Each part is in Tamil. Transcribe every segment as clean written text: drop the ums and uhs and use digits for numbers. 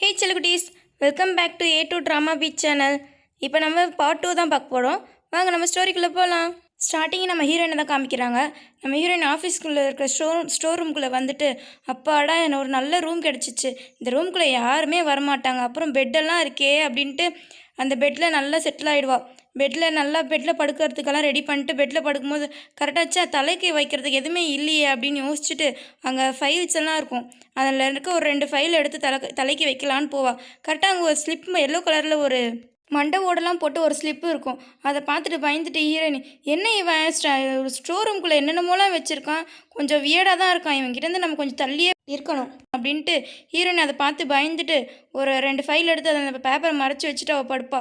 ஹே செல்லகுட்டீஸ், welcome back to A2 drama beach channel. இப்போ நம்ம பார்ட் 2 தான் பார்க்க போகிறோம். வாங்க நம்ம ஸ்டோரிக்குள்ளே போகலாம். ஸ்டார்டிங் நம்ம ஹீரோயினை தான் காமிக்கிறாங்க. நம்ம ஹீரோயின் ஆஃபீஸ்க்குள்ளே இருக்கிற ஸ்டோர் ரூம்குள்ளே வந்துட்டு, அப்பாடா எனக்கு ஒரு நல்ல ரூம் கிடச்சிச்சு, இந்த ரூம்குள்ளே யாருமே வரமாட்டாங்க, அப்புறம் பெட்டெல்லாம் இருக்கே அப்படின்ட்டு அந்த பெட்டில் நல்லா செட்டில் ஆகிடுவா. பெட்டில் படுக்கிறதுக்கெல்லாம் ரெடி பண்ணிட்டு பெட்டில் படுக்கும்போது கரெக்டாச்சா தலைக்கு வைக்கிறதுக்கு எதுவுமே இல்லையே அப்படின்னு யோசிச்சுட்டு அங்கே ஃபைல்ஸ் எல்லாம் இருக்கும். அதில் இருக்க ஒரு 2 ஃபைல் எடுத்து தலைக்கு வைக்கலான்னு போவாள். கரெக்டாக அங்கே ஒரு ஸ்லிப் எல்லோ கலரில் ஒரு மண்டை ஓடெல்லாம் போட்டு ஒரு ஸ்லிப்பு இருக்கும். அதை பார்த்துட்டு பயந்துட்டு ஹீரோயின், என்ன இவன் ஒரு ஸ்டோர் ரூம்குள்ளே என்னென்னமோலாம் வச்சுருக்கான், கொஞ்சம் வியர்டாக தான் இருக்கான், இவன்கிட்டேருந்து நம்ம கொஞ்சம் தள்ளியே இருக்கணும் அப்படின்ட்டு ஹீரோயின் அதை பார்த்து பயந்துட்டு ஒரு 2 ஃபைல் எடுத்து அந்த பேப்பரை மறைச்சி வச்சுட்டு அவள் படுப்பா.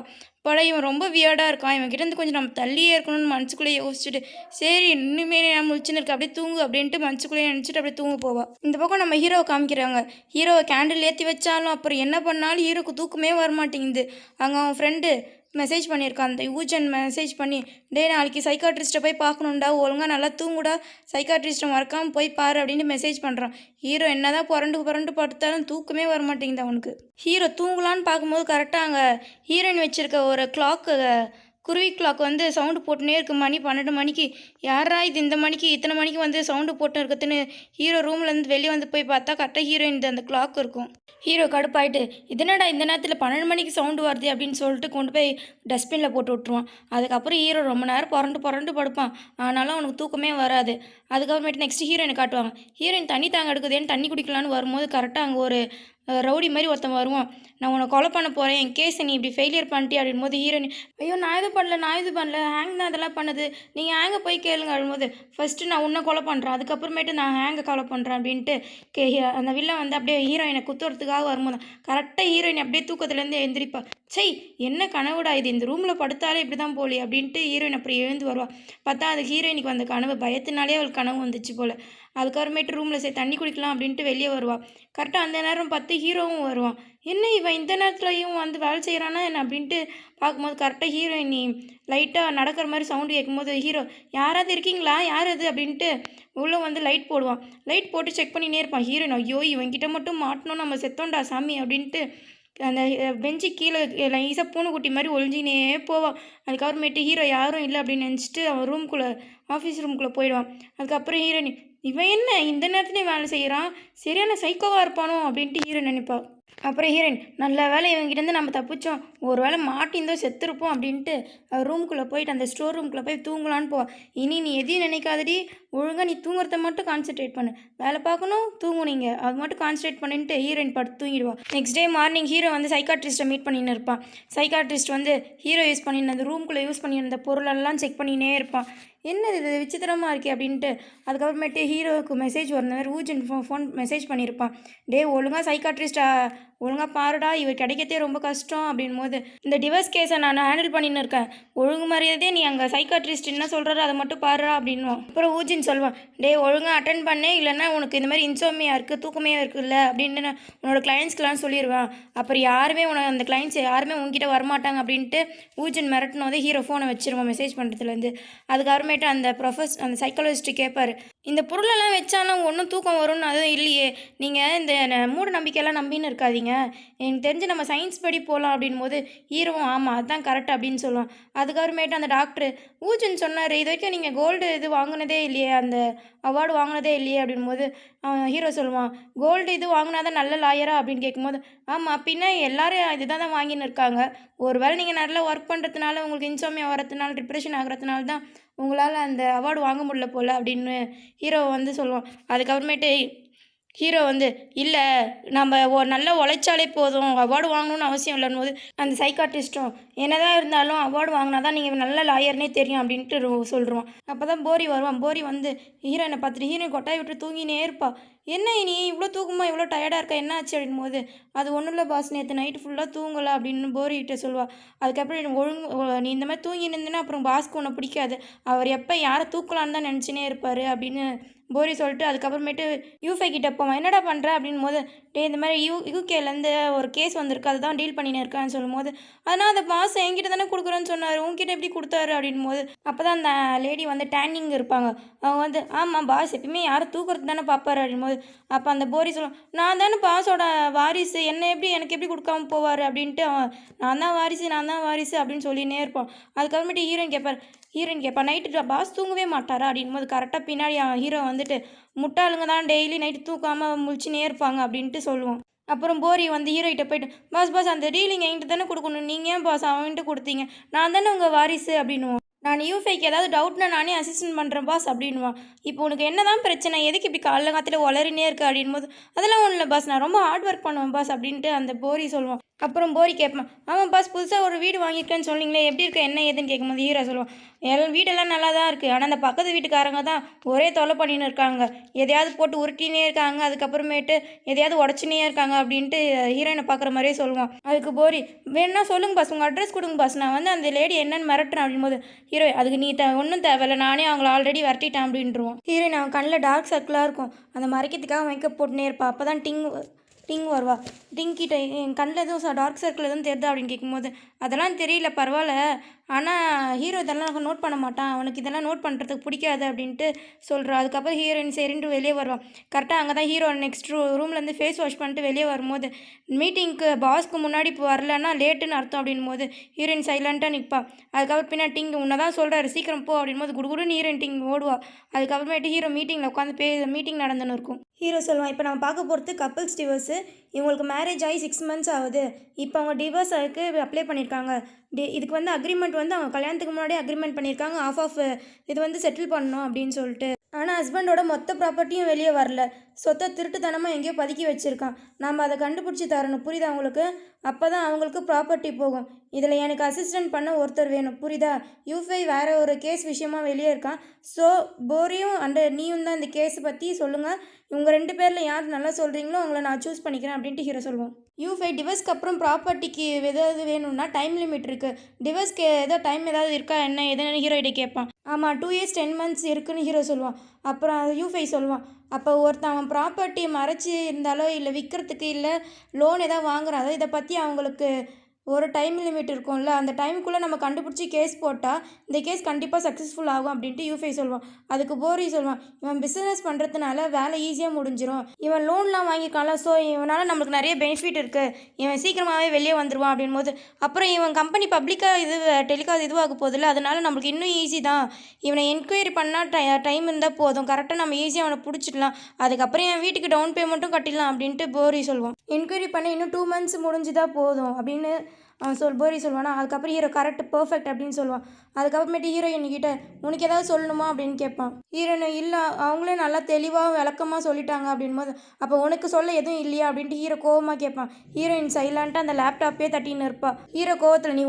இவன் ரொம்ப வியர்டாக இருக்கான், இவன்கிட்டேருந்து கொஞ்சம் நம்ம தள்ளியே இருக்கணும்னு மனசுக்குள்ளேயே யோசிச்சுட்டு, சரி இன்னுமே நான் முழிச்சுன்னு இருக்கு, அப்படியே தூங்கு அப்படின்ட்டு மனசுக்குள்ளேயே நினச்சிட்டு அப்படியே தூங்க போவாள். இந்த பக்கம் நம்ம ஹீரோவை காமிக்கிறாங்க. ஹீரோவை கேண்டில் ஏற்றி வச்சாலும் அப்புறம் என்ன பண்ணாலும் ஹீரோக்கு தூக்கமே வரமாட்டேங்குது. அங்கே அவன் ஃப்ரெண்டு மெசேஜ் பண்ணியிருக்கான், அந்த யூஜன் மெசேஜ் பண்ணி, டே நாளைக்கு சைக்காட்ரிஸ்ட்டை போய் பார்க்கணுண்டா, ஒழுங்காக நல்லா தூங்குடா, சைக்காட்ரிஸ்ட்டை மறக்காமல் போய் பாரு அப்படின்னு மெசேஜ் பண்ணுறான். ஹீரோ என்ன தான் புரண்டு படுத்தாலும் தூக்கமே வரமாட்டேங்குது அவனுக்கு. ஹீரோ தூங்கலான்னு பார்க்கும்போது கரெக்டாக அங்கே ஹீரோயின் வச்சுருக்க ஒரு குருவி கிளாக் வந்து சவுண்டு போட்டுனே இருக்கு. மணி 12 மணிக்கு. யாரா இது இந்த மணிக்கு இத்தனை மணிக்கு வந்து சவுண்டு போட்டு இருக்குதுன்னு ஹீரோ ரூம்லேருந்து வெளியே வந்து போய் பார்த்தா கரெக்டாக ஹீரோயின் அந்த கிளாக் இருக்கும். ஹீரோ கடுப்பாயிட்டு, இதனடா இந்த நேரத்தில் 12 மணிக்கு சவுண்டு வருது அப்படின்னு சொல்லிட்டு கொண்டு போய் டஸ்ட்பினில் போட்டு விட்ருவான். அதுக்கப்புறம் ஹீரோ ரொம்ப நேரம் புரண்டு படுப்பான். ஆனாலும் அவனுக்கு தூக்கமே வராது. அதுக்கப்புறமேட்டு நெக்ஸ்ட் ஹீரோயினை காட்டுவாங்க. ஹீரோயின் தண்ணி தாங்க எடுக்குதேன்னு தண்ணி குடிக்கலான்னு வரும்போது கரெக்டாக அங்கே ஒரு ரவுடி மாதிரி ஒருத்தன் வருவான். நான் உன்னை கொலை பண்ண போகிறேன், என் கேஸை நீ இப்படி ஃபெயிலியர் பண்ணிட்டே அப்படின்போது ஹீரோயின், ஐயோ நான் இது பண்ணல, ஹேங் தான் அதெல்லாம் பண்ணுது, நீங்கள் ஹேங்கை போய் கேளுங்க அப்படின்போது, ஃபஸ்ட்டு நான் உன்னை கொலை பண்ணுறேன், அதுக்கப்புறமேட்டு நான் ஹேங்கை கொலை பண்ணுறேன் அப்படின்ட்டு அந்த வில்லன் வந்து அப்படியே ஹீரோயினை குத்துறதுக்காக வரும்போது கரெக்டாக ஹீரோயின் அப்படியே தூக்கத்துலேருந்து எழுந்திரிப்பா. சை என்ன கனவுடா இது, இந்த ரூமில் படுத்தாலே இப்படி தான் போலி அப்படின்ட்டு ஹீரோயின் அப்படி எழுந்து வருவாள். பார்த்தா அது ஹீரோயினுக்கு வந்த கனவு, பயத்தினாலே அவளுக்கு கனவு வந்துச்சு போல். அதுக்கப்புறமேட்டு ரூமில் சரி தண்ணி குடிக்கலாம் அப்படின்ட்டு வெளியே வருவாள். கரெக்டாக அந்த நேரம் பார்த்து ஹீரோவும் வருவான். என்ன இவன் இந்த நேரத்துலையும் வந்து வேலை செய்கிறானா என்ன அப்படின்ட்டு பார்க்கும்போது கரெக்டாக ஹீரோயினி லைட்டாக நடக்கிற மாதிரி சவுண்டு கேட்கும்போது ஹீரோ, யாராவது இருக்கீங்களா, யார் அது அப்படின்ட்டு உள்ளே வந்து லைட் போடுவான். லைட் போட்டு செக் பண்ணினே இருப்பான். ஹீரோயின், ஐயோ இவன்கிட்ட மட்டும் மாட்டணும், நம்ம செத்தோண்டா சாமி அப்படின்ட்டு அந்த பெஞ்சு கீழே ஈஸாக பூனைக்குட்டி மாதிரி ஒழிஞ்சினே போவான். அதுக்கப்புறமேட்டு ஹீரோ யாரும் இல்லை அப்படின்னு நினச்சிட்டு அவன் ஆஃபீஸ் ரூம்குள்ளே போயிடுவான். அதுக்கப்புறம் ஹீரோயின், இவன் என்ன இந்த நேரத்துலேயும் வேலை செய்கிறான், சரியான சைக்கோவாக இருப்பானோ அப்படின்ட்டு ஹீரோயின் நினைப்பாள். அப்புறம் ஹீரோயின், நல்ல வேலை இவங்கிட்டேருந்து நம்ம தப்பிச்சோம், ஒரு வேளை மாட்டிருந்தோ செத்துருப்போம் அப்படின்ட்டு ரூம்குள்ளே போயிட்டு அந்த ஸ்டோர் ரூம்குள்ளே போய் தூங்கலான்னு போவா. இனி நீ எதையும் நினைக்காதடி, ஒழுங்காக நீ தூங்குறத மட்டும் கான்சென்ட்ரேட் பண்ணு, வேலை பார்க்கணும் தூங்குனீங்க அது மட்டும் கான்சன்ட்ரேட் பண்ணிட்டு ஹீரோயின் படுத்து தூங்கிடுவா. நெக்ஸ்ட் டே மார்னிங் ஹீரோ வந்து சைக்காட்ரிஸ்ட்டை மீட் பண்ணின்னு இருப்பான். சைக்காட்ரிஸ்ட் வந்து ஹீரோ யூஸ் பண்ணியிருந்த அந்த ரூம்குள்ளே யூஸ் பண்ணியிருந்த பொருளெல்லாம் செக் பண்ணினே இருப்பான். என்னது இது விசித்திரமாக இருக்கே அப்படின்ட்டு அதுக்கப்புறமேட்டு ஹீரோவுக்கு மெசேஜ் வர மாதிரி ஊஜன் ஃபோன் மெசேஜ் பண்ணியிருப்பான். டே ஒழுங்காக சைக்காட்ரிஸ்ட்டா ஒழுங்காக பாருடா, இவர் கிடைக்கத்தே ரொம்ப கஷ்டம் அப்படின் போது, இந்த டிவோர்ஸ் கேஸை நான் ஹேண்டில் பண்ணின்னு இருக்கேன், ஒழுங்கு மரியாதையே நீ அங்கே சைக்காட்ரிஸ்ட் என்ன சொல்கிறாரோ அதை மட்டும் பாருடா அப்படின்வான். அப்புறம் ஊஜின் சொல்வான், டே ஒழுங்காக அட்டன் பண்ணே, இல்லைன்னா உனக்கு இந்த மாதிரி இன்சோமியா இருக்குது, தூக்கமே இருக்குல்ல அப்படின்னு உன்னோட கிளைண்ட்ஸ்க்கெலாம் சொல்லிடுவேன், அப்புறம் யாருமே அந்த கிளைண்ட்ஸ் யாருமே உங்ககிட்ட வரமாட்டாங்க அப்படின்ட்டு ஊஜின் மிரட்டினோட ஹீரோ ஃபோனை வச்சிருவான் மெசேஜ் பண்ணுறதுலேருந்து. அதுக்கப்புறமேட்டு அந்த சைக்காலஜிஸ்ட் கேட்பார், இந்த பொருளெல்லாம் வச்சாலும் ஒன்றும் தூக்கம் வரும்னு அதுவும் இல்லையே, நீங்கள் இந்த மூட நம்பிக்கையெல்லாம் நம்பின்னு இருக்காதீங்க, எனக்கு தெரிஞ்சு நம்ம சயின்ஸ் படி போகலாம் அப்படின் போது ஹீரோவும் ஆமாம் அதுதான் கரெக்ட் அப்படின்னு சொல்லுவான். அதுக்கப்புறமேட்டு அந்த டாக்டர், ஊஜன் சொன்னார் இது வரைக்கும் நீங்கள் கோல்டு இது வாங்கினதே இல்லையே, அந்த அவார்டு வாங்கினதே இல்லையே அப்படின்போது ஹீரோ சொல்லுவான், கோல்டு இது வாங்கினாதான் நல்ல லாயரா அப்படின்னு கேட்கும்போது, ஆமாம் பின்ன எல்லாரும் இதுதான் தான் வாங்கின்னு இருக்காங்க, ஒரு வேளை நீங்கள் நல்லா ஒர்க் பண்ணுறதுனால உங்களுக்கு இன்சோமியா வரதுனால டிப்ரெஷன் ஆகிறதுனால தான் உங்களால் அந்த அவார்டு வாங்க முடியல போல் அப்படின்னு ஹீரோ வந்து சொல்லுவான். அதுக்கப்புறமேட்டு ஹீரோ வந்து, இல்லை நம்ம நல்லா உழைச்சாலே போதும், அவார்டு வாங்கணும்னு அவசியம் இல்லைன்னு போது அந்த சைக்காட்ரிஸ்ட்டும், என்னதான் இருந்தாலும் அவார்டு வாங்கினா தான் நீங்கள் நல்ல லாயர்னே தெரியும் அப்படின்ட்டு சொல்லிடுவான். அப்போ தான் போரி வருவான். போரி வந்து ஹீரோயினை பார்த்துட்டு ஹீரோயின் கொட்டாய் விட்டு தூங்கினே இருப்பா. என்ன நீ இவ்வளோ தூக்கமா, இவ்வளோ டயர்டாக இருக்கா, என்ன ஆச்சு அப்படின் போது, அது ஒன்றும் இல்லை பாஸ், நேற்று நைட்டு ஃபுல்லாக தூங்கலை அப்படின்னு போரிகிட்ட சொல்லுவாள். அதுக்கப்புறம் நீ இந்த மாதிரி தூங்கி நின்றுன்னா அப்புறம் பாஸ்க்கு ஒன்று பிடிக்காது, அவர் எப்போ யாரை தூக்கலான்னு தான் நினச்சினே இருப்பார் அப்படின்னு போரி சொல்லிட்டு அதுக்கப்புறமேட்டு யூஃபை கிட்ட போவான். என்னடா பண்ணுற அப்படின் போது, டே இந்த மாதிரி யூகேலேருந்து ஒரு கேஸ் வந்திருக்கு, அதுதான் டீல் பண்ணின்னு இருக்கான்னு சொல்லும்போது, அதனால் அந்த பாஸ் என்கிட்ட தானே கொடுக்குறேன்னு சொன்னார், உங்ககிட்ட எப்படி கொடுத்தாரு அப்படின் போது, அப்போ தான் அந்த லேடி வந்து டேனிங் இருப்பாங்க. அவங்க வந்து ஆமாம் பாஸ் எப்பயுமே யாரும் தூக்குறது தானே பார்ப்பாரு அப்படின்போது, அப்போ அந்த போரி சொல்லுவான், நான் தானே பாஸோட வாரிசு, எனக்கு எப்படி கொடுக்காம போவார் அப்படின்ட்டு அவன் நான் தான் வாரிசு அப்படின்னு சொல்லினே இருப்பான். அதுக்கப்புறமேட்டு ஹீரோயின் கேட்பா நைட்டு பாஸ் தூங்கவே மாட்டாரா அப்படின்போது, கரெக்டாக பின்னாடி அவன் ஹீரோ வந்துட்டு முட்டாளுங்க தான் டெய்லி நைட்டு தூக்காமல் முழிச்சுனே இருப்பாங்க அப்படின்ட்டு சொல்லுவான். அப்புறம் போரி வந்து ஹீரோகிட்ட போயிட்டு, பாஸ் அந்த டீலிங் என்கிட்ட தானே கொடுக்கணும், நீங்கள் ஏன் பாஸ் அவன்கிட்ட கொடுத்தீங்க, நான் தானே உங்கள் வாரிசு அப்படின்னுவான். நான் யூஃபைக்கு ஏதாவது டவுட்னா நானே அசிஸ்டன்ட் பண்ணுறேன் பாஸ் அப்படின்வான். இப்போ உனக்கு என்ன தான் பிரச்சனை, எதுக்கு இப்படி காலைல காத்தில் உளறினே இருக்கு அப்படின்போது, அதெல்லாம் ஒன்றும் இல்லை பாஸ், நான் ரொம்ப ஹார்ட் ஒர்க் பண்ணுவேன் பாஸ் அப்படின்ட்டு அந்த போரி சொல்லுவான். அப்புறம் போரி கேட்பான், ஆமாம் பாஸ் புதுசாக ஒரு வீடு வாங்கியிருக்கேன்னு சொன்னீங்களே, எப்படி இருக்க என்ன ஏதுன்னு கேட்கும்போது ஹீரோ சொல்லுவான், வீடெல்லாம் நல்லா தான் இருக்குது, ஆனால் அந்த பக்கத்து வீட்டுக்காரங்க தான் ஒரே தொலை பண்ணின்னு இருக்காங்க, எதையாவது போட்டு உருட்டினே இருக்காங்க, அதுக்கப்புறமேட்டு எதையாவது உடச்சினே இருக்காங்க அப்படின்ட்டு ஹீரோயினை பார்க்குற மாதிரியே சொல்லுவான். அதுக்கு போரி, வேணா சொல்லுங்க பாஸ், உங்கள் அட்ரஸ் கொடுங்க பாஸ், நான் வந்து அந்த லேடி என்னன்னு மிரட்டுறேன் அப்படின்போது ஹீரோ, அதுக்கு நீ ஒன்றும் தேவையில்லை, நானே அவங்கள ஆல்ரெடி வரட்டிட்டேன் அப்படின்ட்டுருவான். ஹீரோயின் அவன் கண்ணில் டார்க் சர்க்கிளாக இருக்கும், அந்த மறைக்கிறதுக்காக மேக்கப் போட்டுனே இருப்பாள். அப்போ தான் டிங் வருவா. டிங்கிட்ட என் கண்ணில் எதுவும் டார்க் சர்க்கிள் எதுவும் தெரியுதா அப்படின்னு கேட்கும்போது, அதெல்லாம் தெரியல பரவாயில்ல, ஆனால் ஹீரோ இதெல்லாம் நோட் பண்ண மாட்டான், அவனுக்கு இதெல்லாம் நோட் பண்ணுறதுக்கு பிடிக்காது அப்படின்ட்டு சொல்கிறான். அதுக்கப்புறம் ஹீரோயின் சரின்ட்டு வெளியே வருவான். கரெக்டாக அங்கே தான் ஹீரோ நெக்ஸ்ட் ரூம்லேருந்து ஃபேஸ் வாஷ் பண்ணிட்டு வெளியே வரும்போது, மீட்டிங்க்கு பாஸ்க்கு முன்னாடி இப்போ வரலன்னா லேட்டுன்னு அர்த்தம் அப்படின் போது ஹீரோயின் சைலண்ட்டாக நிற்பா. அதுக்கப்புறம் பின்னா டிங் உன்னை தான் சொல்கிறாரு சீக்கிரம் போ அப்படின்போது குடுகுடுன்னு ஹீரோயின் டிங் ஓடுவா. அதுக்கப்புறமேட்டு ஹீரோ மீட்டிங்கில் உட்காந்து மீட்டிங் நடந்துன்னு இருக்கும். ஹீரோ சொல்லுவான், இப்போ நம்ம பார்க்க போகிறது கப்புள்ஸ் டிவோர்ஸு, இவங்களுக்கு மேரேஜ் ஆகி 6 months ஆகுது, இப்போ அவங்க டிவோர்ஸ் ஆகுக்கு அப்ளை பண்ணியிருக்காங்க. இதுக்கு வந்து அக்ரிமெண்ட் வந்து அவங்க கல்யாணத்துக்கு முன்னாடியே அக்ரிமெண்ட் பண்ணியிருக்காங்க, ஆஃப் இது வந்து செட்டில் பண்ணணும் அப்படின்னு சொல்லிட்டு. ஆனால் ஹஸ்பண்டோட மொத்த ப்ராப்பர்ட்டியும் வெளியே வரல, சொத்தை திருட்டுத்தனமாக எங்கேயோ பதுக்கி வச்சுருக்கான், நம்ம அதை கண்டுபிடிச்சி தரணும், புரியுதா அவங்களுக்கு, அப்போ தான் அவங்களுக்கு ப்ராப்பர்ட்டி போகும். இதில் எனக்கு அசிஸ்டன்ட் பண்ண ஒருத்தர் வேணும், புரியுதா, யூஃபை வேறு ஒரு கேஸ் விஷயமா வெளியே இருக்கான், ஸோ போரியும் நீயும் தான் இந்த கேஸை பற்றி சொல்லுங்கள், இவங்க 2 பேரில் யார் நல்லா சொல்கிறீங்களோ அவங்கள நான் சூஸ் பண்ணிக்கிறேன் அப்படின்ட்டு ஹீரோ சொல்லுவோம். யூஃபை டிவோர்ஸ்க்கு அப்புறம் ப்ராப்பர்ட்டிக்கு ஏதாவது வேணும்னா டைம் லிமிட் இருக்குது, டிவோர்ஸ்க்கு ஏதோ டைம் ஏதாவது இருக்கா என்ன எதுன்னு ஹீரோயிட்ட கேட்பான். ஆமாம் 2 years 10 months இருக்குன்னு ஹீரோ சொல்லுவான். அப்புறம் யூஃபை சொல்லுவான், அப்போ ஒருத்தன் அவன் ப்ராப்பர்ட்டியை மறைச்சி இருந்தாலோ இல்லை விற்கிறதுக்கு இல்லை லோன் ஏதாவது வாங்குறாதோ இதை பற்றி அவங்களுக்கு ஒரு டைம் லிமிட் இருக்கும்ல, அந்த டைமுக்குள்ளே நம்ம கண்டுபிடிச்சி கேஸ் போட்டால் இந்த கேஸ் கண்டிப்பாக சக்ஸஸ்ஃபுல் ஆகும் அப்படின்ட்டு யூஃபை சொல்லுவான். அதுக்கு போரி சொல்லுவான், இவன் பிஸ்னஸ் பண்ணுறதுனால வேலை ஈஸியாக முடிஞ்சிடும், இவன் லோன்லாம் வாங்கியிருக்கான்ல, ஸோ இவனால் நம்மளுக்கு நிறைய பெனிஃபிட் இருக்குது, இவன் சீக்கிரமாகவே வெளியே வந்துடுவான் அப்படின்போது, அப்புறம் இவன் கம்பெனி பப்ளிக்காக டெலிகாஸ்ட் இதுவாக போதில்ல, அதனால நம்மளுக்கு இன்னும் ஈஸி தான், இவனை என்கொயரி பண்ணால் டைம் இருந்தால் போதும், கரெக்டாக நம்ம ஈஸியாக அவனை பிடிச்சிடலாம், அதுக்கப்புறம் என் வீட்டுக்கு டவுன் பேமெண்ட்டும் கட்டிடலாம் அப்படின்ட்டு போரி சொல்லுவான். என்கொயரி பண்ண இன்னும் 2 months முடிஞ்சுதான் போதும் அப்படின்னு போரி சொல்லுவானா. அதுக்கப்புறம் ஹீரோ கரெக்ட் பர்ஃபெக்ட் அப்படின்னு சொல்லுவான். அதுக்கப்புறமேட்டு ஹீரோயின் கிட்ட உனக்கு ஏதாவது சொல்லணுமா அப்படின்னு கேட்பான். ஹீரோயின் இல்லை அவங்களே நல்லா தெளிவாக விளக்கமாக சொல்லிட்டாங்க அப்படின்போது, அப்போ உனக்கு சொல்ல எதுவும் இல்லையா அப்படின்ட்டு ஹீரோ கோவமாக கேட்பான். ஹீரோயின் சைலண்ட்டாக அந்த லேப்டாப்பே தட்டின்னு இருப்பா. ஹீரோ கோவத்தில் நீ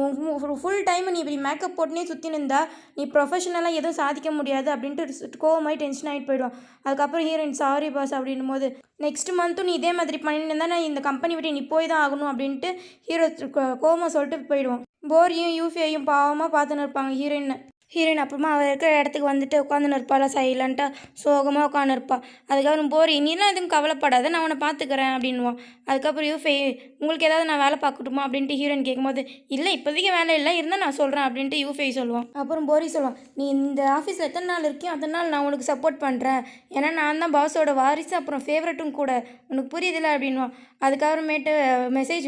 ஃபுல் டைம் நீ இப்படி மேக்கப் போட்டுனே சுற்றின்னு இருந்தா நீ ப்ரொஃபஷனலாக எதுவும் சாதிக்க முடியாது அப்படின்ட்டு கோவமாகி டென்ஷன் ஆகிட்டு போயிடுவான். அதுக்கப்புறம் ஹீரோயின் சாரி பாஸ் அப்படின்னும் போது, நெக்ஸ்ட் மந்த்தும் நீ இதே மாதிரி பண்ணிட்டு இருந்தால் நான் இந்த கம்பெனி விட்டு நீ போய் தான் ஆகணும் அப்படின்ட்டு ஹீரோ கோவமாக சொல்லிட்டு போயிடுவான். போரியும் யூஃபியையும் பாவமாக பார்த்துன்னு இருப்பாங்க ஹீரோயின் அப்புறமா அவள் இருக்கிற இடத்துக்கு வந்துட்டு உட்காந்துன்னு இருப்பாள், சைலண்ட்டாக சோகமாக உட்காந்துருப்பாள். அதுக்கப்புறம் போரி நீலாம் எதுவும் கவலைப்படாத நான் அவனை பார்த்துக்கிறேன் அப்படின்வான். அதுக்கப்புறம் யூஃபை உங்களுக்கு ஏதாவது நான் வேலை பார்க்கட்டுமா அப்படின்ட்டு ஹீரோயின் கேட்கும்போது, இல்லை இப்போதைக்கு வேலை இல்லை இருந்தால் நான் சொல்கிறேன் அப்படின்ட்டு யூஃபை சொல்லுவான். அப்புறம் போரி சொல்லுவான், நீ இந்த ஆஃபீஸில் எத்தனை நாள் இருக்கியோ அத்தனை நாள் நான் உனக்கு சப்போர்ட் பண்ணுறேன், ஏன்னா நான் தான் பாஸோட வாரிசு அப்புறம் ஃபேவரட்டும் கூட, உனக்கு புரியுதில்ல அப்படின்வான். அதுக்கப்புறமேட்டு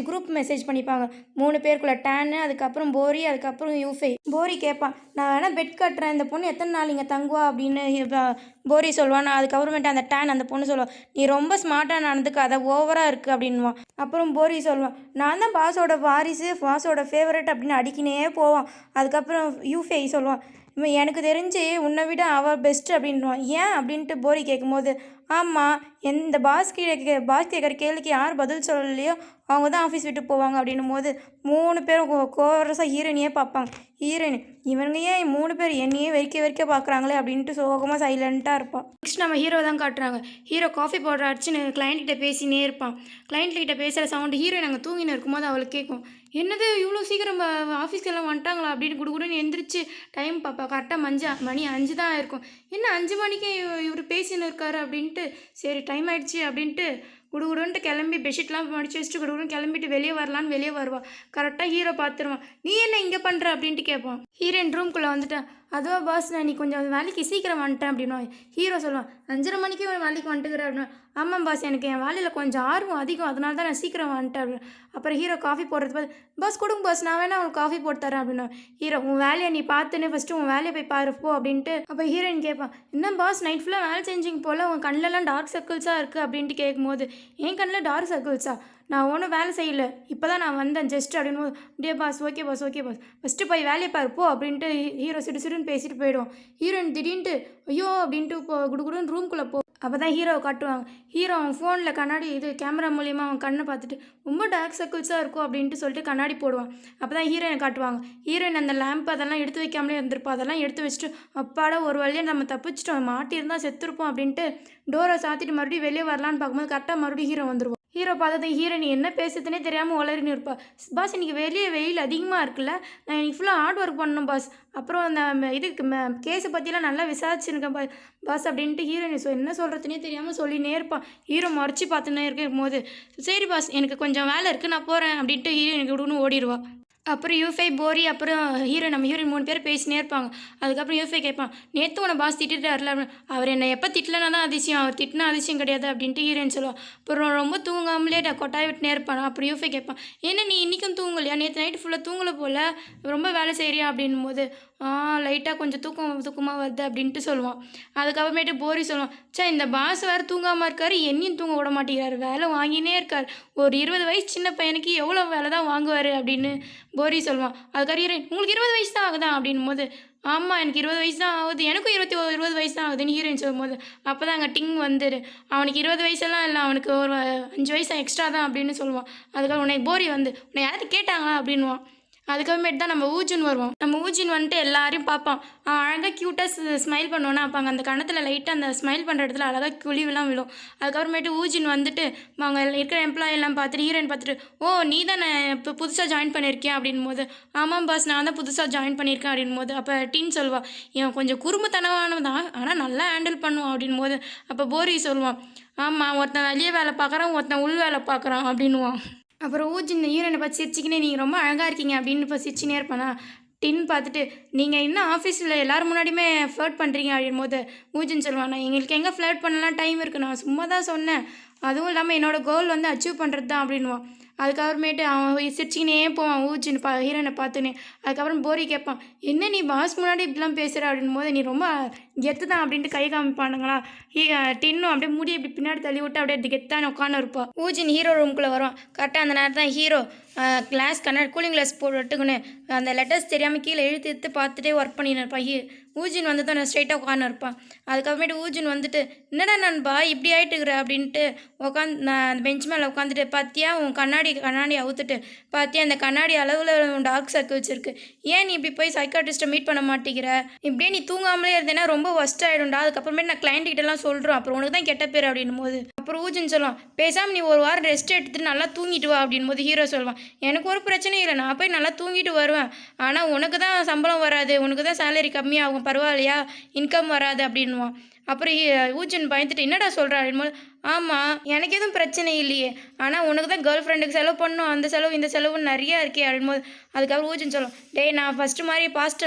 குரூப் மெசேஜ் பண்ணிப்பாங்க 3 பேருக்குள்ள, டேனு, அதுக்கப்புறம் போரி, அதுக்கப்புறம் யூஃபை. போரி கேட்பான், நான் வேணால் பெட் கட்டுறேன், இந்த பொண்ணு எத்தனை நாள் இங்கே தங்குவா அப்படின்னு போரி சொல்லுவான். அதுக்கப்புறமேட்டு அந்த அந்த பொண்ணு சொல்லுவான், நீ ரொம்ப ஸ்மார்ட்டாக நடந்துக்காத ஓவராக இருக்குது அப்படின்வான். அப்புறம் போரி சொல்லுவான், நான் தான் பாஸோட வாரிசு பாஸோட ஃபேவரட் அப்படின்னு அடிக்கினே போவான். அதுக்கப்புறம் யூஃபை சொல்லுவான், எனக்கு தெரிஞ்சு உன்னை விட அவள் பெஸ்ட்டு அப்படின்வான். ஏன் அப்படின்ட்டு போரி கேட்கும்போது, ஆமாம், எந்த பாஸ் கேட்குற கேள்விக்கு யார் பதில் சொல்லலையோ அவங்க தான் ஆஃபீஸ் விட்டு போவாங்க அப்படின்னும் போது 3 பேரும் கோரஸாக ஹீரோயினையே பார்ப்பாங்க. ஹீரோயின் இவனுங்க ஏன் 3 பேர் என்னையே வெறிக்க பார்க்குறாங்களே அப்படின்ட்டு சோகமாக சைலண்ட்டாக இருப்பான். நெக்ஸ்ட் நம்ம ஹீரோ தான் காட்டுறாங்க. ஹீரோ காஃபி பவுடர் அடிச்சுன்னு கிளைண்ட்கிட்ட பேசினே இருப்பான். கிளைண்ட்கிட்ட பேசுகிற சவுண்டு ஹீரோயின் அங்கே தூங்கின்னு இருக்கும்போது அவளுக்கு கேட்கும். என்னது இவ்வளோ சீக்கிரம் ஆஃபீஸ்க்கு எல்லாம் வந்துட்டாங்களா அப்படின்னு குடுகுடுன்னு எந்திரிச்சு டைம் பார்ப்பா. கரெக்டாக மணி 5 தான் இருக்கும். என்ன 5 மணிக்கு இவர் பேசின்னு இருக்காரு அப்படின்ட்டு சரி டைம் ஆயிடுச்சு அப்படின்ட்டு குடுகுடுன்ட்டு கிளம்பி பெட்ஷீட்லாம் மடிச்சு வச்சுட்டு குடுகுடுன்னு கிளம்பிட்டு வெளியே வருவா. கரெக்டாக ஹீரோ பார்த்துருவான். நீ என்ன இங்கே பண்ணுற அப்படின்ட்டு கேட்பான். ஹீரோயின் ரூம்குள்ளே வந்துட்டேன். அதுவா பாஸ் நான் நீ கொஞ்சம் வேலைக்கு சீக்கிரம் வந்துட்டேன் அப்படின்னா ஹீரோ சொல்லுவான். 5:30 மணிக்கு வேலைக்கு வந்துட்டுக்கிறேன் அப்படின்னா ஆமாம் பாஸ் எனக்கு என் வேலையில் கொஞ்சம் ஆர்வம் அதிகம் அதனால தான் நான் சீக்கிரம் வந்துட்டேன் அப்படின்னு. அப்புறம் ஹீரோ காஃபி போடுறது பார்த்து பாஸ் கொடுங்க பாஸ் நான் வேணா அவனுக்கு காஃபி போட்டு தரேன் அப்படின்னா ஹீரோ உன் வேலையை நீ பார்த்துன்னு ஃபஸ்ட்டு உன் வேலையை போய் பாருப்போ அப்படின்ட்டு. அப்போ ஹீரோயின் கேட்பான். என்ன பாஸ் நைட் ஃபுல்லாக வேலை செஞ்சிங்க போல் உன் கண்ணிலலாம் டார்க் சர்க்கிள்ஸாக இருக்குது அப்படின்ட்டு கேட்கும்போது என் கண்ணில் டார்க் சர்க்கிள்ஸா நான் ஒன்றும் வேலை செய்யலை இப்போ தான் நான் வந்தேன் ஜஸ்ட் அப்படின்னு அப்படியே பாஸ் ஓகே பாஸ் ஃபஸ்ட்டு போய் வேலையை பாருப்போ அப்படின்ட்டு ஹீரோ சிடுன்னு பேசிட்டு போயிடும். ஹீரோயின் திடீர்னு ஐயோ அப்படின்ட்டு இப்போ குடுகுடுன்னு ரூம்குள்ளே போ. அப்போ தான் ஹீரோவை காட்டுவாங்க. ஹீரோ அவன் ஃபோனில் கண்ணாடி கேமரா மூலியமாக அவன் கண்ணை பார்த்துட்டு ரொம்ப டார்க் சர்க்கிள்ஸாக இருக்கும் அப்படின்ட்டு சொல்லிட்டு கண்ணாடி போடுவான். அப்போ தான் ஹீரோயினை காட்டுவாங்க. ஹீரோயின் அந்த லேம்ப் அதெல்லாம் எடுத்து வைக்காமலே இருந்திருப்பா. அதெல்லாம் எடுத்து வச்சுட்டு அப்பாடா ஒரு வழியாக நம்ம தப்பிச்சிட்டோம் மாட்டியிருந்தால் செத்துருப்போம் அப்படின்ட்டு டோரை சாத்திட்டு மறுபடியும் வெளியே வரலான்னு பார்க்கும்போது கரெக்டாக மறுபடியும் ஹீரோ வந்துடுவோம். ஹீரோ பார்த்தது ஹீரோயின் என்ன பேசுறதுனே தெரியாமல் உளறின்னு இருப்பா. பாஸ் இன்றைக்கி வெளியே வெயில் அதிகமாக இருக்குல்ல நான் இன்றைக்கி ஃபுல்லாக ஹார்ட் ஒர்க் பண்ணணும் பாஸ் அப்புறம் அந்த கேஸை பற்றிலாம் நல்லா விசாரிச்சுருக்கேன் பாஸ் அப்படின்ட்டு ஹீரோயின் என்ன சொல்கிறதுனே தெரியாமல் சொல்லினே இருப்பான். ஹீரோ முறைச்சி பார்த்துன்னே இருக்கும்போது சரி பாஸ் எனக்கு கொஞ்சம் வேலை இருக்குது நான் போகிறேன் அப்படின்ட்டு ஹீரோயினுக்கு விடுன்னு ஓடிடுவா. அப்புறம் யூஃபை போரி அப்புறம் நம்ம ஹீரோயின் 3 பேர் பேசினே இருப்பாங்க. அதுக்கப்புறம் யூஃபை கேட்பான். நேற்று உன்னை பாஸ் திட்டிட்டார்ல அப்படின்னு. அவர் என்னை எப்போ திட்டலனா தான் அதிசயம் அவர் திட்டினா அதிசயம் கிடையாது அப்படின்ட்டு ஹீரோயின் சொல்லுவாள். அப்புறம் ரொம்ப தூங்காமலே கொட்டாய் விட்டுனே இருப்பான். அப்புறம் யூஃபை கேட்பான். என்ன நீ இன்றைக்கும் தூங்கலையா நேற்று நைட்டு ஃபுல்லாக தூங்கலை போல் ரொம்ப வேலை செய்கிறியா அப்படின்னும் போது லைட்டாக கொஞ்சம் தூக்கமாக வருது அப்படின்ட்டு சொல்லுவான். அதுக்கப்புறமேட்டு போரி சொல்லுவான். இந்த பாஸ் வேறு தூங்காமல் இருக்கார் என்னையும் தூங்க விட மாட்டேங்கிறாரு வேலை வாங்கினே இருக்கார் ஒரு 20 வயசு சின்ன பையனுக்கு எவ்வளோ வேலை தான் வாங்குவார் அப்படின்னு போரி சொல்லுவான். அதுக்காக ஹீரோயின் உங்களுக்கு 20 வயசு தான் ஆகுதா அப்படின்னும் போது ஆமாம் எனக்கு 20 வயசு தான் ஆகுது எனக்கும் 20 வயசு தான் ஆகுதுன்னு ஹீரோயின் சொல்லும்போது அப்போ தான் அங்கே டிங் வந்துடு அவனுக்கு 20 வயசெல்லாம் இல்லை அவனுக்கு ஒரு 5 வயசு எக்ஸ்ட்ரா தான் அப்படின்னு சொல்லுவான். அதுக்காக உன்னை போரி வந்து உன்னை யாராவது கேட்டாங்களா அப்படின்வான். அதுக்கப்புறமேட்டு தான் நம்ம ஊஜின் வருவோம். நம்ம ஊஜின் வந்துட்டு எல்லாரையும் பார்ப்பான். அழகாக க்யூட்டாக ஸ்மைல் பண்ணுவோன்னா அப்போ அந்த கணத்தில் லைட்டாக அந்த ஸ்மைல் பண்ணுற இடத்துல அழகாக குழிவெல்லாம் விழும். அதுக்கப்புறமேட்டு ஊஜின் வந்துட்டு அவங்க இருக்கிற எம்ப்ளாயி எல்லாம் பார்த்துட்டு ஹீரோயின் பார்த்துட்டு நீ தான் இப்போ புதுசாக ஜாயின் பண்ணியிருக்கேன் அப்படின் போது ஆமாம் பாஸ் நான் தான் புதுசாக ஜாயின் பண்ணியிருக்கேன் அப்படின் போது அப்போ டீன் சொல்லுவாள் இவன் கொஞ்சம் குறும்புத்தனமானவன் தான் ஆனால் நல்லா ஹேண்டில் பண்ணுவான் அப்படின் போது அப்போ போரி சொல்லுவான் ஆமாம் ஒருத்தன் வெளியே வேலை பார்க்குறான் ஒருத்தன் உள் வேலை பார்க்குறான் அப்படின்வான். அப்புறம் ஊஜின் ஹீரோயினை பார்த்து சிரிச்சிக்கினே நீங்கள் ரொம்ப அழகாக இருக்கீங்க அப்படின்னு இப்போ சிரிச்சினே இருப்பானா. டின் பார்த்துட்டு நீங்கள் இன்னும் ஆஃபீஸில் எல்லோரும் முன்னாடியுமே ஃப்ளர்ட் பண்ணுறீங்க அப்படின் போது ஊஜின் சொல்லுவானா எங்களுக்கு எங்கே ஃப்ளர்ட் பண்ணலாம் டைம் இருக்குது நான் சும்மா தான் சொன்னேன் அதுவும் இல்லாமல் என்னோடய கோல் வந்து அச்சீவ் பண்ணுறது தான் அப்படின்வான். அதுக்கப்புறமேட்டு அவன் சிரிச்சிக்கினே போவான் ஊஜின் ஹீரோயினை பார்த்துன்னு. அதுக்கப்புறம் போரி கேட்பான் என்ன நீ பாஸ் முன்னாடி இப்படிலாம் பேசுகிற அப்படின் போது நீ ரொம்ப கெத்து தான் அப்படின்ட்டு கை காமிப்பானுங்களா. டின்னும் அப்படியே முடி இப்படி பின்னாடி தள்ளி விட்டு அப்படியே கெத்தான உட்காந்து இருப்பான். ஊஜின் ஹீரோ ரூம்குள்ளே வருவான். கரெக்டாக அந்த நேரத்தில் தான் ஹீரோ கிளாஸ் கூலிங் கிளாஸ் போட்டுக்குன்னு அந்த லெட்டர்ஸ் தெரியாமல் கீழே இழுத்து பார்த்துட்டே ஒர்க் பண்ணின்னு இருப்பான். ஊஜின் வந்துட்டு நான் ஸ்ட்ரைட்டாக உட்காந்து இருப்பான். அதுக்கப்புறமேட்டு ஊஜின் வந்துட்டு என்னடா நண்பா இப்படி ஆகிட்டுக்கிற அப்படின்ட்டு நான் அந்த பெஞ்ச் மேலே உட்காந்துட்டு பார்த்தியா உன் கண்ணாடி அவுத்துட்டு பார்த்தியா அந்த கண்ணாடி அளவில் டார்க் சர்க்கிள்ஸ் இருக்குது ஏன் நீ இப்படி போய் சைக்காட்ரிஸ்ட்டை மீட் பண்ண மாட்டேங்கிற இப்படியே நீ தூங்காமலே இருந்தேன்னா ரொம்ப ஒஸ்ட் ஆகிடும்டா அதுக்கப்புறமேட்டு நான் கிளைண்ட்கிட்டலாம் சொல்கிறோம் அப்புறம் உனக்கு தான் கெட்ட பேர் அப்படின்னும் போது அப்புறம் ஊஜின் சொல்லுவான் பேசாமல் நீ ஒரு வாரம் ரெஸ்ட் எடுத்துட்டு நல்லா தூங்கிட்டு வா அப்படின் போது ஹீரோ சொல்லுவான் எனக்கு ஒரு பிரச்சனையும் இல்லை நான் போய் நல்லா தூங்கிட்டு வருவேன் ஆனால் உனக்கு தான் சம்பளம் வராது உனக்கு தான் சேலரி கம்மியாகும் பரவாயில்லையா இன்கம் வராது அப்படின்வான். அப்புறம் ஊஜின் பயந்துட்டு என்னடா சொல்கிறா அப்படின்போது ஆமாம் எனக்கு எதுவும் பிரச்சனை இல்லையே ஆனால் உனக்கு தான் கேர்ள் ஃப்ரெண்டுக்கு செலவு பண்ணணும் அந்த செலவு இந்த செலவு நிறையா இருக்கே அப்படின்போது அதுக்கப்புறம் ஊஜின் சொல்லும் டேய் நான் ஃபஸ்ட்டு மாதிரி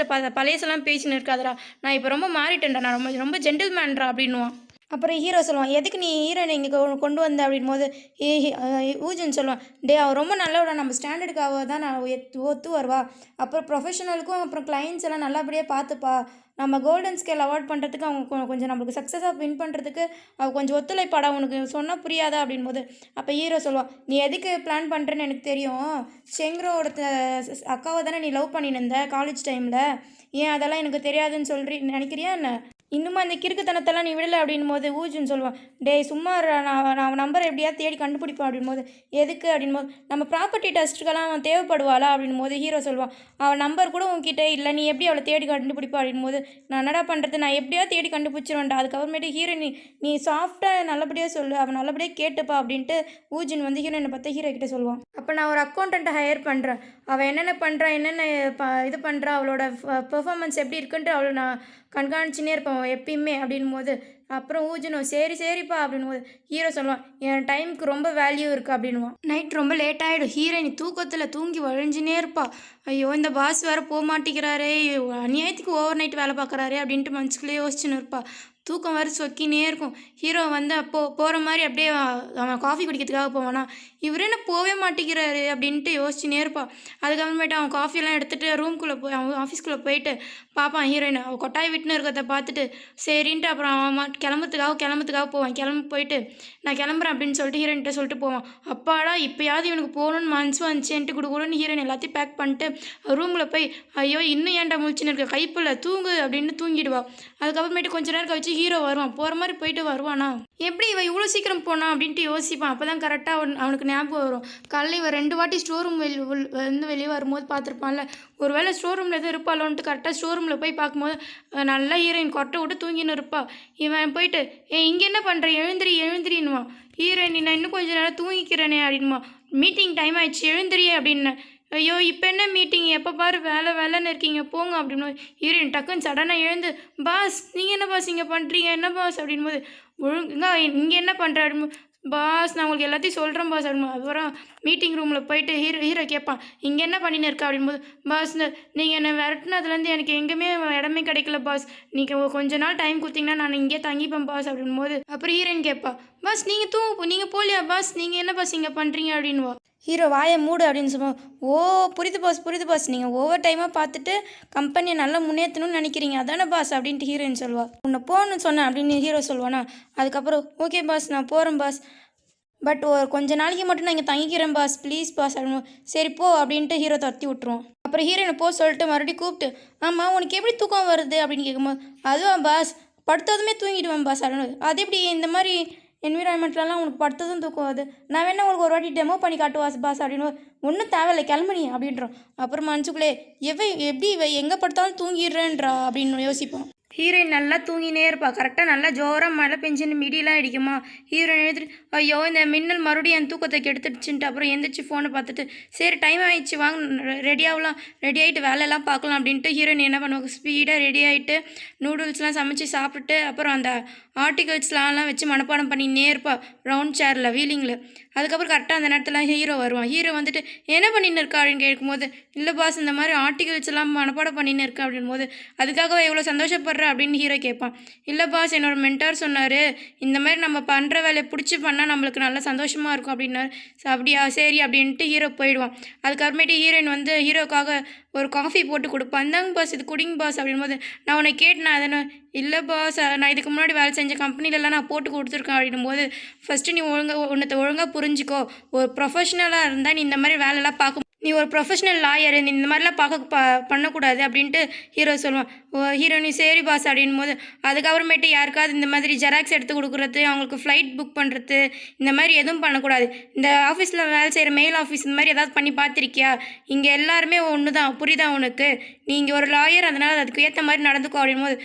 பழையசெல்லாம் பேசின்னு இருக்காதரா நான் இப்போ ரொம்ப மாறிட்டேன்டா நான் ரொம்ப ரொம்ப ஜென்டில்மேன்டா அப்படின்வான். அப்புறம் ஹீரோ சொல்லுவான் எதுக்கு நீ ஹீரோயினை இங்கே கொண்டு வந்த அப்படின் போது ஊஜின் சொல்லுவான் டே அவள் ரொம்ப நல்லவடா நம்ம ஸ்டாண்டர்டுக்காக தான் நான் ஒத்து வருவா அப்புறம் ப்ரொஃபஷனலுக்கும் அப்புறம் கிளைண்ட்ஸ் எல்லாம் நல்லபடியாக பார்த்துப்பா நம்ம கோல்டன் ஸ்கேல் அவார்ட் பண்ணுறதுக்கு அவங்க கொஞ்சம் நம்மளுக்கு சக்ஸஸாக வின் பண்ணுறதுக்கு அவள் கொஞ்சம் ஒத்துழைப்பாடா உனக்கு சொன்னால் புரியாதா அப்படின் போது அப்போ ஹீரோ சொல்லுவான் நீ எதுக்கு பிளான் பண்ணுறேன்னு எனக்கு தெரியும் செங்ரோட அக்காவை தானே நீ லவ் பண்ணின்னு இருந்த காலேஜ் டைமில் ஏன் அதெல்லாம் எனக்கு தெரியாதுன்னு நினைக்கிறியா என்ன இன்னுமா அந்த கிறுக்குத்தனத்தெல்லாம் நீ விடலை அப்படின் போது ஊஜுன்னு சொல்லுவான். டேய் சும்மா இருடா, நான் நம்பரை எப்படியாவது தேடி கண்டுபிடிப்பேன் அப்படின் போது எதுக்கு அப்படின் போது நம்ம ப்ராப்பர்ட்டி டெஸ்ட்டுக்கெல்லாம் அவன் தேவைப்படுவாளா அப்படின் போது ஹீரோ சொல்லுவான். அவன் நம்பர் கூட உன்கிட்ட இல்லை, நீ எப்படி அவளை தேடி கண்டுபிடிப்பா அப்படின் போது நான் என்னடா பண்ணுறது, நான் எப்படியாவது தேடி கண்டுபிடிச்சிருவேன்டா. அதுக்கப்புறமேட்டு ஹீரோயின் நீ சாஃப்டாக நல்லபடியாக சொல்லு, அவன் நல்லபடியாக கேட்டுப்பா அப்படின்ட்டு ஊஜின் வந்து ஹீரோயினை பார்த்து ஹீரோ கிட்ட சொல்லுவான். அப்போ நான் ஒரு அக்கௌண்டண்ட்டை ஹையர் பண்ணுறேன், அவள் என்னென்ன பண்ணுறா என்னென்ன இது பண்ணுறா அவளோட பெர்ஃபார்மன்ஸ் எப்படி இருக்குன்ட்டு அவளை நான் கண்காணிச்சுனே இருப்பேன் எப்பயுமே அப்படின் போது அப்புறம் ஊஜனும் சரிப்பா அப்படின் போது ஹீரோ சொல்லுவான், என் டைமுக்கு ரொம்ப வேல்யூ இருக்குது அப்படின்வான். நைட் ரொம்ப லேட் ஆகிடும். ஹீரோயின் தூக்கத்தில் தூங்கி வழிஞ்சினே இருப்பா. ஐயோ இந்த பாஸ் வேறு போக மாட்டேங்கிறாரே, அநியாயத்துக்கு ஓவர் நைட் வேலை பார்க்குறாரே அப்படின்ட்டு மனசுக்குள்ளே யோசிச்சுன்னு இருப்பா. தூக்கம் வர சொக்கினே இருக்கும். ஹீரோ வந்து அப்போது போகிற மாதிரி அப்படியே அவன் காஃபி குடிக்கிறதுக்காக போவானா, இவர் என்ன போகவே மாட்டேங்கிறாரு அப்படின்ட்டு யோசிச்சுனே இருப்பாள். அதுக்கப்புறமேட்டு அவன் காஃபியெல்லாம் எடுத்துகிட்டு ரூம்குள்ளே போய் அவன் ஆஃபீஸ்க்குள்ளே போயிட்டு பார்ப்பான் ஹீரோயின். அவள் கொட்டாய் விட்டுன்னு இருக்கிறத பார்த்துட்டு சரின்ட்டு அப்புறம் அவன் கிளம்புறதுக்காக போவான். போயிட்டு நான் கிளம்புறேன் அப்படின்னு சொல்லிட்டு ஹீரோயின்கிட்ட சொல்லிட்டு போவான். அப்பாடா இப்போயாவது இவனுக்கு போகணுன்னு மனசு வந்துச்சேன்ட்டு கொடுக்கூடன்னு ஹீரோயின் எல்லாத்தையும் பேக் பண்ணிட்டு ரூமில் போய் ஐயோ இன்னும் ஏன்டா முழிச்சுன்னு இருக்க, கைப்பில் தூங்கு அப்படின்னு தூங்கிடுவா. அதுக்கப்புறமேட்டு கொஞ்ச நேரம் கழிச்சு ஹீரோ வருவான். போகிற மாதிரி போயிட்டு வருவானா, எப்படி இவன் இவ்வளோ சீக்கிரம் போனான் அப்படின்ட்டு யோசிப்பான். அப்போ தான் கரெக்டாக அவனுக்கு ஞாபகம் வரும். காலையில் இவன் 2 வாட்டி ஸ்டோர் ரூம் வெளியே வரும்போது பார்த்துருப்பான்ல, ஒரு வேளை ஸ்டோர் ரூமில் எதுவும் இருப்பாளோன்ட்டு கரெக்டாக ஸ்டோர் ரூமில் போய் பார்க்கும்போது நல்லா ஹீரோயின் கொட்டை விட்டு தூங்கின்னு இருப்பா. இவன் போயிட்டு இங்கே என்ன பண்ணுற, எழுந்திரின்னுவான். ஹீரோயின் நான் இன்னும் கொஞ்சம் நேரம் தூங்கிக்கிறேனே அப்படின்மா. மீட்டிங் டைம் ஆயிடுச்சு எழுந்திரியே அப்படின்னு. ஐயோ இப்போ என்ன மீட்டிங், எப்போ பாரு வேலைன்னு இருக்கீங்க போங்க அப்படின்னு. ஹீரோயின் டக்குன்னு சடனாக எழுந்து பாஸ் நீங்கள் என்ன பாஸ் இங்கே பண்ணுறீங்க, என்ன பாஸ் அப்படின்போது ஒழுங்கா இங்கே என்ன பண்ணுற அப்படின்னு. பாஸ் நான் உங்களுக்கு எல்லாத்தையும் சொல்கிறேன் பாஸ் அப்படின்னு. அதுக்கப்புறம் மீட்டிங் ரூமில் போயிட்டு ஹீரோ கேட்பான், இங்கே என்ன பண்ணின்னு இருக்கா அப்படின்போது பாஸ் நீங்கள் என்னை விரட்டினதுலேருந்து எனக்கு எங்கேயுமே இடமே கிடைக்கல பாஸ், நீங்கள் கொஞ்ச நாள் டைம் கொடுத்தீங்கன்னா நான் இங்கே தங்கிப்பேன் பாஸ் அப்படின்போது அப்புறம் ஹீரோயின் கேட்பா, பாஸ் நீங்கள் போகலையா பாஸ், நீங்கள் என்ன பாஸ் இங்கே பண்ணுறீங்க அப்படின்வா. ஹீரோ வாயை மூடு அப்படின்னு சொல்லுவோம். ஓ புரியுது பாஸ் நீங்கள் ஓவர் டைமாக பார்த்துட்டு கம்பெனியை நல்லா முன்னேற்றணும்னு நினைக்கிறீங்க அதானே பாஸ் அப்படின்ட்டு ஹீரோயின் சொல்லுவாள். உன்னை போகணுன்னு சொன்னேன் அப்படின்னு ஹீரோ சொல்லுவானா. அதுக்கப்புறம் ஓகே பாஸ் நான் போகிறேன் பாஸ், பட் ஒரு கொஞ்ச நாளைக்கு மட்டும் நான் இங்கே தங்கிக்கிறேன் பாஸ் ப்ளீஸ் பாஸ் அப்படின்னு. சரி போ அப்படின்ட்டு ஹீரோ துரத்தி விட்டுருவோம். அப்புறம் ஹீரோயினை போ சொல்லிட்டு மறுபடியும் கூப்பிட்டு ஆமாம் உனக்கு எப்படி தூக்கம் வருது அப்படின்னு கேட்கும்போது அதுவா பாஸ் படுத்ததுமே தூங்கிடுவேன் பாஸ் அப்படின்னு. அது எப்படி இந்த மாதிரி என்விரான்மெண்ட்லலாம் உனக்கு படுத்ததும் தூக்கம் அது, நான் வேணா உங்களுக்கு ஒரு வாட்டி டெமோ பண்ணி காட்டுவாஸ் பாஸ் அப்படின்னு. ஒன்றும் தேவையில்லை கிளம்புனி அப்படின்றோம். அப்புறம் மனசுக்குள்ளே எப்படி எங்கே படுத்தாலும் தூங்கிடுறேன்றா அப்படின்னு யோசிப்போம். ஹீரோயின் நல்லா தூங்கினே இருப்பா. கரெக்டாக நல்லா ஜோராக மழை பெஞ்சுன்னு மிடிலாம் அடிக்குமா. ஹீரோயின் எழுதிட்டு ஐயோ இந்த மின்னல் மறுபடியும் என் தூக்கத்தை கெடுத்துடுச்சுன்ட்டு அப்புறம் எந்திரிச்சு ஃபோனை பார்த்துட்டு சரி டைம் ஆகிடுச்சு வாங்க ரெடி ஆகிட்டு வேலையெல்லாம் பார்க்கலாம் அப்படின்ட்டு ஹீரோயின் என்ன பண்ணுவாங்க, ஸ்பீடாக ரெடி ஆகிட்டு நூடுல்ஸ்லாம் சமைச்சு சாப்பிட்டுட்டு அப்புறம் அந்த ஆர்டிகல்ஸ்லாம் வச்சு மனப்பாடம் பண்ணினே இருப்பாள் ரவுண்ட் சேரில் வீலிங்கில். அதுக்கப்புறம் கரெக்டாக அந்த நேரத்தில் ஹீரோ வருவான். ஹீரோ வந்துட்டு என்ன பண்ணின்னு இருக்கா அப்படின்னு கேட்கும்போது இல்லை பாஸ் இந்த மாதிரி ஆர்டிகல்ஸ் எல்லாம் மனப்பாடம் பண்ணின்னு இருக்கா அப்படின் போது அதுக்காக எவ்வளோ சந்தோஷப்படுற அப்படின்னு ஹீரோ கேட்பான். இல்லை பாஸ் என்னோடய மென்டார் சொன்னார் இந்த மாதிரி நம்ம பண்ணுற வேலையை பிடிச்சி பண்ணால் நம்மளுக்கு நல்லா சந்தோஷமாக இருக்கும் அப்படின்னாரு. அப்படியா சரி அப்படின்ட்டு ஹீரோ போயிடுவான். அதுக்கப்புறமேட்டு ஹீரோயின் வந்து ஹீரோக்காக ஒரு காஃபி போட்டு கொடுப்பேன். அந்தாங்க பாஸ் இது குடிங்க பாஸ் அப்படின்போது நான் உன்னை கேட்டேன் அதனை. இல்லை பாஸ் நான் இதுக்கு முன்னாடி வேலை செஞ்ச கம்பெனிலலாம் நான் போட்டு கொடுத்துருக்கேன் அப்படின்போது ஃபஸ்ட்டு நீ ஒழுங்காக புரிஞ்சிக்கோ, ஒரு ப்ரொஃபஷ்னலாக இருந்தால் நீ இந்த மாதிரி வேலைலாம் பார்க்க, நீ ஒரு ப்ரொஃபஷனல் லாயர், நீ இந்த மாதிரிலாம் பண்ணக்கூடாது அப்படின்ட்டு ஹீரோ சொல்லுவான். ஹீரோ நீ சரி பாஸ் அப்படின் போது அதுக்கப்புறமேட்டு யாருக்காவது இந்த மாதிரி ஜெராக்ஸ் எடுத்து கொடுக்குறது, அவங்களுக்கு ஃப்ளைட் புக் பண்ணுறது இந்த மாதிரி எதுவும் பண்ணக்கூடாது. இந்த ஆஃபீஸில் வேலை செய்கிற மெயில் ஆஃபீஸ் இந்த மாதிரி ஏதாவது பண்ணி பார்த்துருக்கியா, இங்கே எல்லாருமே ஒன்று தான் புரியுதா உனக்கு, நீ இங்கே ஒரு லாயர் அதனால் அதுக்கு ஏற்ற மாதிரி நடந்துக்கோ அப்படின்போது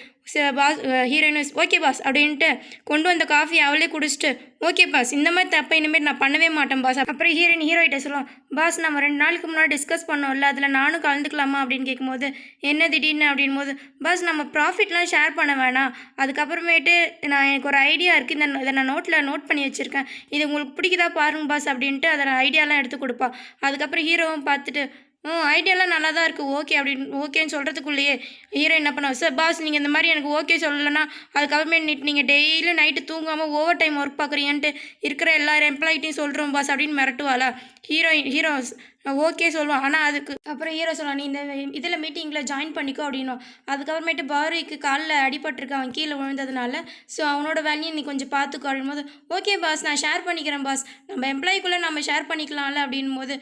பாஸ் ஹீரோயின் ஓகே பாஸ் அப்படின்ட்டு கொண்டு வந்த காஃபி அவளே குடிச்சிட்டு ஓகே பாஸ் இந்த மாதிரி தப்பை இனிமேல் நான் பண்ணவே மாட்டேன் பாஸ். அப்புறம் ஹீரோகிட்ட சொல்லுவான், பாஸ் நம்ம 2 நாளுக்கு முன்னாடி டிஸ்கஸ் பண்ணோம்ல அதில் நானும் கலந்துக்கலாமா அப்படின்னு கேட்கும்போது என்ன திடீர்னு அப்படின்போது பாஸ் நம்ம ப்ராஃபிட்லாம் ஷேர் பண்ண வேணாம், அதுக்கப்புறமேட்டு எனக்கு ஒரு ஐடியா இருக்குது, இதை நான் நோட் பண்ணி வச்சுருக்கேன், இது உங்களுக்கு பிடிக்குதா பாருங்க பாஸ் அப்படின்ட்டு அதில் ஐடியாலாம் எடுத்து கொடுப்பா. அதுக்கப்புறம் ஹீரோவும் பார்த்துட்டு ஐடியாலாம் நல்லா தான் இருக்குது ஓகேன்னு சொல்கிறதுக்குள்ளேயே ஹீரோ என்ன பண்ணுவோம், சார் பாஸ் நீங்கள் இந்த மாதிரி எனக்கு ஓகே சொல்லலைன்னா அதுக்கப்புறமேட்டு நீங்கள் டெய்லியும் நைட்டு தூங்காமல் ஓவர் டைம் ஒர்க் பார்க்குறீங்கன்ட்டு இருக்கிற எல்லா எம்ப்ளாயிட்டையும் சொல்கிறோம் பாஸ் அப்படின்னு மிரட்டுவாளா. ஹீரோ ஓகே சொல்லுவான். ஆனால் அதுக்கு அப்புறம் ஹீரோ சொல்லுவான், நீ இந்த இதில் மீட்டிங்கில் ஜாயின் பண்ணிக்கோ அப்படின்னும். அதுக்கப்புறமேட்டு பாரதிக்கு காலில் அடிபட்டிருக்கு அவன் கீழே விழுந்ததுனால. ஸோ அவனோட வேலையை நீ கொஞ்சம் பார்த்துக்கோ அப்படின்போது, ஓகே பாஸ் நான் ஷேர் பண்ணிக்கிறேன் பாஸ், நம்ம எம்ப்ளாய்க்குள்ளே நம்ம ஷேர் பண்ணிக்கலாம்ல அப்படின் போது,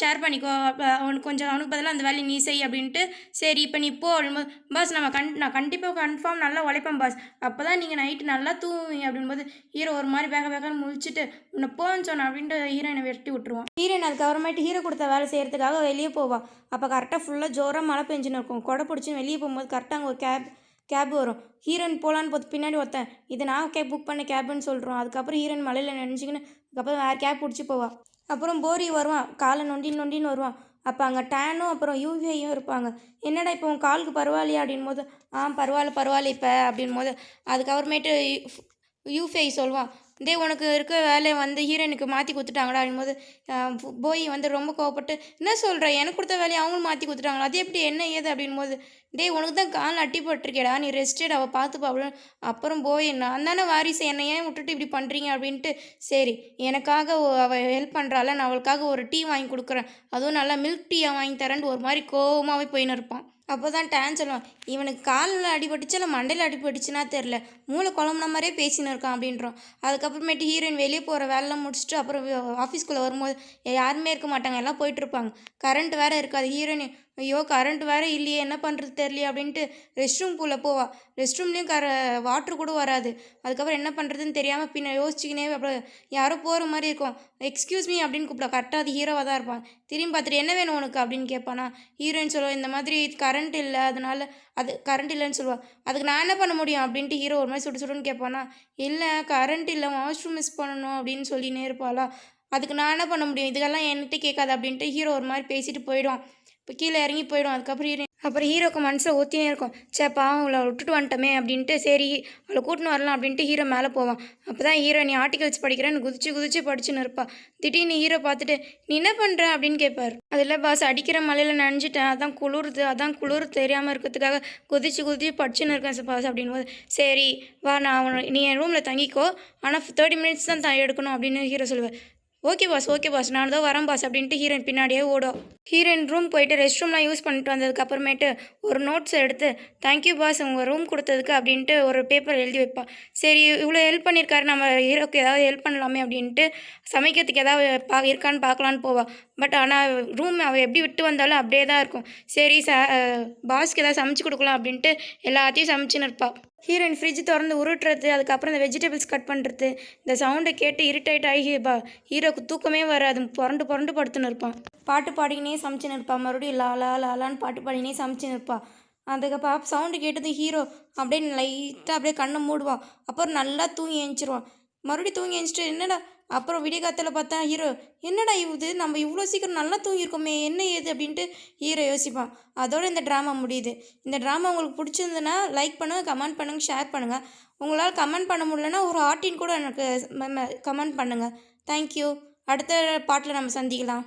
ஷேர் பண்ணிக்கோ, அவனுக்கு பதிலாக அந்த வேலையை நீ செய் அப்படின்ட்டு, சரி இப்போ நீ போ அப்படின்போது, பாஸ் நான் கண்டிப்பாக கன்ஃபார்ம் நல்லா உழைப்பேன் பாஸ், அப்போ தான் நீங்கள் நைட்டு நல்லா தூங்குவீங்க அப்படின்போது ஹீரோ ஒரு மாதிரி வேகன்னு முழிச்சிட்டு, உன்னை போன்னு சொன்னேன் அப்படின்ட்டு ஹீரோயினை வெட்டி விட்டுருவான். ஹீரோயின் அதுக்கப்புறமேட்டு ஹீரோ கொடுத்த வேலை செய்கிறதுக்காக வெளியே போவாள். அப்போ கரெக்டாக ஃபுல்லாக ஜோராக மழை பெஞ்சுன்னு இருக்கும். கொடை பிடிச்சின்னு வெளியே போகும்போது கரெக்டாக அங்கே ஒரு கேப் வரும். ஹீரோயின் போகலான்னு பார்த்து பின்னாடி ஒருத்தன், இது நான் புக் பண்ண கேபுன்னு சொல்கிறோம். அதுக்கப்புறம் ஹீரோயின் மலையில் நினச்சிக்கின்னு அதுக்கப்புறம் வேறு கேப் பிடிச்சி போவாள். அப்புறம் போரி வருவான், காலை நொண்டின்னு வருவான். அப்போ அங்கே டேனும் அப்புறம் யூவிஐயும் இருப்பாங்க. என்னடா இப்போ உன் காலுக்கு பரவாயில்லையா அப்படின் போது, பரவாயில்ல இப்போ அப்படின் போது, அதுக்கப்புறமேட்டு யூஃபை சொல்லுவான், உனக்கு இருக்க வேலையை வந்து ஹீரோயினுக்கு மாற்றி கொடுத்துட்டாங்கடா அப்படின்போது போய் வந்து ரொம்ப கோவப்பட்டு, என்ன சொல்கிற, எனக்கு கொடுத்த வேலையை அவங்களும் மாற்றி கொடுத்துட்டாங்களா, அது எப்படி என்ன ஏது அப்படின்போது, உனக்கு தான் கால் அட்டிப்பட்டிருக்கேடா, நீ ரெஸ்டட் அவள் பார்த்துப்பா அப்படின்னு. அப்புறம் போய் நான் தானே வாரிசு, என்னை ஏன் விட்டுட்டு இப்படி பண்ணுறீங்க அப்படின்ட்டு, சரி எனக்காக அவள் ஹெல்ப் பண்ணுறாள், நான் அவளுக்காக ஒரு டீ வாங்கி கொடுக்குறேன், அதுவும் நல்லா மில்க் டீயாக வாங்கி தரேன்ட்டு ஒரு மாதிரி கோவமாகவே போயின்னு இருப்பான். அப்போ தான் டேன் சொல்லுவான், இவனுக்கு காலில் அடிபட்டுச்சு இல்லை மண்டையில் அடிபட்டுச்சுன்னா தெரில, மூளை குழம்புன மாதிரியே பேசின்னு இருக்கான் அப்படின்றோம். அதுக்கப்புறமேட்டு ஹீரோயின் வெளியே போகிற வேலைலாம் முடிச்சுட்டு அப்புறம் ஆஃபீஸ்க்குள்ளே வரும்போது யாருமே இருக்க மாட்டாங்க, எல்லாம் போயிட்டுருப்பாங்க. கரண்ட் வேறு இருக்காது. ஹீரோயின், ஐயோ கரண்ட் வேறு இல்லையே, என்ன பண்ணுறது தெரியலையே அப்படின்ட்டு ரெஸ்ட் ரூம்குள்ளே போவாள். ரெஸ்ட் ரூம்லேயும் வாட்ரு கூட வராது. அதுக்கப்புறம் என்ன பண்ணுறதுன்னு தெரியாமல் பின்ன யோசிச்சுக்கினே அப்புறம் யாரோ போகிற மாதிரி இருக்கும். எக்ஸ்கியூஸ் மீ அப்படின்னு கூப்பிடா. கரெக்டாக அது ஹீரோவாக தான் இருப்பான். திரும்பி பார்த்துட்டு என்ன வேணும் உனக்கு அப்படின்னு கேட்பானா. ஹீரோயின் சொல்லுவாள், இந்த மாதிரி கரண்ட் இல்லை, அதனால அது கரண்ட் இல்லைன்னு சொல்லுவாள். அதுக்கு நான் என்ன பண்ண முடியும் அப்படின்ட்டு ஹீரோ ஒரு மாதிரி சுடுன்னு கேட்பானா. இல்லை கரண்ட் இல்லை, வாஷ்ரூம் மிஸ் பண்ணணும் அப்படின்னு சொல்லினே இருப்பாளா. அதுக்கு நான் என்ன பண்ண முடியும், இதுக்கெல்லாம் என்கிட்ட கேட்காது அப்படின்ட்டு ஹீரோ ஒரு மாதிரி பேசிட்டு போயிடும். இப்போ கீழே இறங்கி போயிடும். அப்புறம் ஹீரோக்கு மனசில் ஊற்றினே இருக்கும், பாவம் அவளை விட்டுட்டு வந்துட்டோமே அப்படின்ட்டு, சரி அவளை கூட்டின்னு வரலாம் அப்படின்ட்டு ஹீரோ மேலே போவான். அப்போ தான் ஹீரோ, நீ ஆர்டிகல்ஸ் படிக்கிறேன்னு குதிச்சு படிச்சுன்னு இருப்பாள். திடீர்னு ஹீரோ பார்த்துட்டு, நீ என்ன பண்ணுற அப்படின்னு கேட்பார். அதில் பாஸ் அடிக்கிற மலையில் நனைஞ்சிட்டேன், அதான் குளிர் தெரியாமல் இருக்கிறதுக்காக குதிச்சு படிச்சுன்னு இருக்கேன் பாஸ் அப்படின்போது, சரி வா நீ என் ரூமில் தங்கிக்கோ, ஆனால் 30 மினிட்ஸ் தான் எடுக்கணும் அப்படின்னு ஹீரோ சொல்லுவார். ஓகே பாஸ் நான் தான் வரேன் பாஸ் அப்படின்ட்டு ஹீரோயின் பின்னாடியே ஓடும். ஹீரோயின் ரூம் போயிட்டு ரெஸ்ட் ரூம்லாம் யூஸ் பண்ணிட்டு வந்ததுக்கப்புறமேட்டு ஒரு நோட்ஸ் எடுத்து, தேங்க்யூ பாஸ் உங்கள் ரூம் கொடுத்ததுக்கு அப்படின்ட்டு ஒரு பேப்பர் எழுதி வைப்பாள். சரி இவ்வளோ ஹெல்ப் பண்ணியிருக்காரு, நம்ம ஹீரோக்கு ஏதாவது ஹெல்ப் பண்ணலாமே அப்படின்ட்டு சமைக்கிறதுக்கு ஏதாவது இருக்கான்னு பார்க்கலான்னு போவாள். பட் ஆனால் ரூம் அவள் எப்படி விட்டு வந்தாலும் அப்படியே தான் இருக்கும். சரி பாஸ்க்கு ஏதாவது சமைச்சு கொடுக்கலாம் அப்படின்ட்டு எல்லாத்தையும் சமைச்சுன்னு இருப்பாள். ஹீரோயின் ஃப்ரிட்ஜ் திறந்து உருட்டுறது, அதுக்கப்புறம் இந்த வெஜிடபிள்ஸ் கட் பண்ணுறது, இந்த சவுண்டை கேட்டு இரிட்டேட் ஆகி ஹீரோக்கு தூக்கமே வராது, புரண்டு படுத்துன்னு இருப்பான். பாட்டு பாடினே சமைச்சுன்னு இருப்பாள். மறுபடியும் லாலான்னு பாட்டு பாடினே சமைச்சுன்னு இருப்பாள். அதுக்கப்புறம் சவுண்டு கேட்டது ஹீரோ அப்படியே லைட்டாக அப்படியே கண்ணை மூடுவான். அப்புறம் நல்லா தூங்கி எழுந்திருவான். மறுபடியும் தூங்கி எழுந்திரிச்சிட்டு என்னடா, அப்புறம் விடிய காத்தில் பார்த்தா ஹீரோ, என்னடா நம்ம இவ்வளோ சீக்கிரம் நல்லா தூங்கியிருக்கோமே என்ன ஏது அப்படின்ட்டு ஹீரோ யோசிப்பான். அதோடு இந்த ட்ராமா முடியுது. இந்த ட்ராமா உங்களுக்கு பிடிச்சிருந்துன்னா லைக் பண்ணுங்கள், கமெண்ட் பண்ணுங்கள், ஷேர் பண்ணுங்கள். உங்களால் கமெண்ட் பண்ண முடியலன்னா ஒரு ஹார்ட்டின் கூட எனக்கு கமெண்ட் பண்ணுங்கள். தேங்க்யூ. அடுத்த பாட்டில் நம்ம சந்திக்கலாம்.